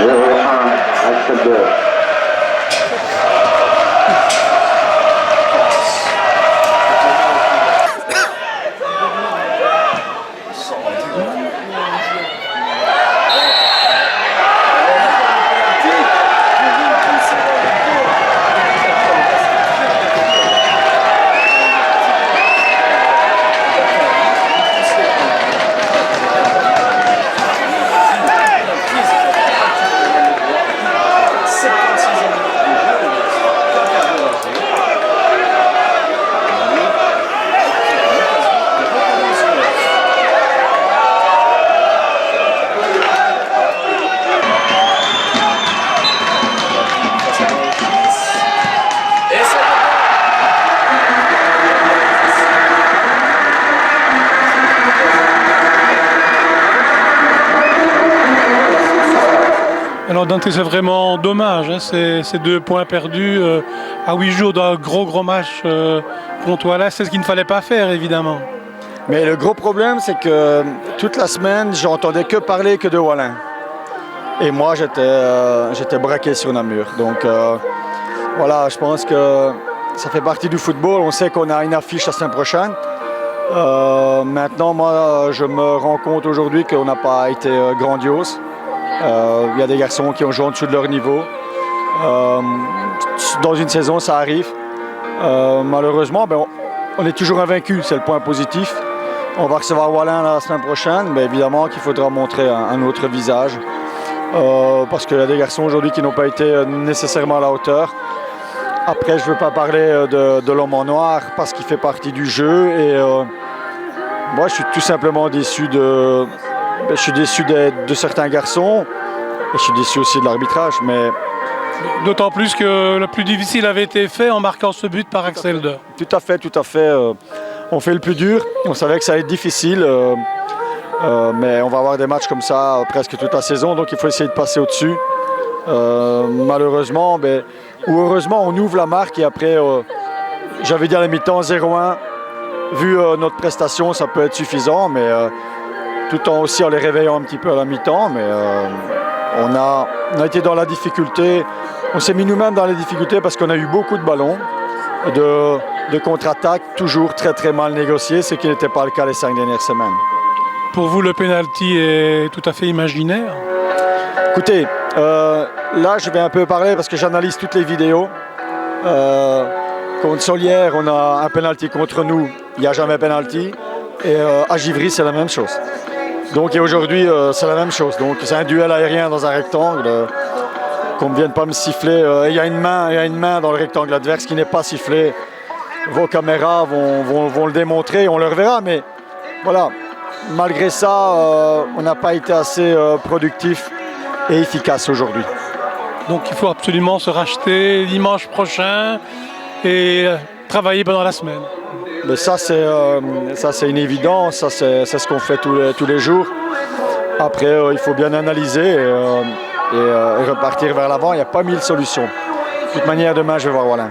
0-1 à stade 2. Alors Dante, c'est vraiment dommage, hein, ces 2 points perdus à 8 jours d'un gros match contre Wallin. C'est ce qu'il ne fallait pas faire, évidemment. Mais le gros problème, c'est que toute la semaine, j'entendais que parler que de Wallin. Et moi, j'étais braqué sur Namur. Donc voilà, je pense que ça fait partie du football. On sait qu'on a une affiche la semaine prochaine. Maintenant, moi, je me rends compte aujourd'hui qu'on n'a pas été grandiose. Il y a des garçons qui ont joué en dessous de leur niveau. Dans une saison, ça arrive. Malheureusement, on est toujours invaincu, c'est le point positif. On va recevoir Wallin la semaine prochaine, mais évidemment qu'il faudra montrer un autre visage. Parce qu'il y a des garçons aujourd'hui qui n'ont pas été nécessairement à la hauteur. Après, je ne veux pas parler de l'homme en noir parce qu'il fait partie du jeu. Et moi, je suis tout simplement déçu de certains garçons. Et je suis déçu aussi de l'arbitrage. Mais d'autant plus que le plus difficile avait été fait en marquant ce but par Axel Deur. Tout à fait. On fait le plus dur. On savait que ça allait être difficile. Mais on va avoir des matchs comme ça presque toute la saison. Donc il faut essayer de passer au-dessus. Malheureusement, ou heureusement, on ouvre la marque. Et après, j'avais dit à la mi-temps 0-1. Vu notre prestation, ça peut être suffisant. Mais tout en aussi en les réveillant un petit peu à la mi-temps. Mais on a été dans la difficulté. On s'est mis nous-mêmes dans les difficultés parce qu'on a eu beaucoup de ballons, de contre-attaque, toujours très mal négociés, ce qui n'était pas le cas les 5 dernières semaines. Pour vous, le penalty est tout à fait imaginaire? Écoutez, là je vais un peu parler parce que j'analyse toutes les vidéos. Contre Solière, on a un penalty contre nous, il n'y a jamais penalty. Et à Givry, c'est la même chose. Donc, et aujourd'hui, c'est la même chose. Donc, c'est un duel aérien dans un rectangle. Qu'on ne vienne pas me siffler. Il y a une main dans le rectangle adverse qui n'est pas sifflée. Vos caméras vont le démontrer, on le reverra. Mais voilà, malgré ça, on n'a pas été assez productif et efficace aujourd'hui. Donc, il faut absolument se racheter dimanche prochain et travailler pendant la semaine. Mais ça, c'est une évidence, ça, c'est ce qu'on fait tous les jours. Après, il faut bien analyser et repartir vers l'avant. Il n'y a pas 1000 solutions. De toute manière, demain, je vais voir Wallin.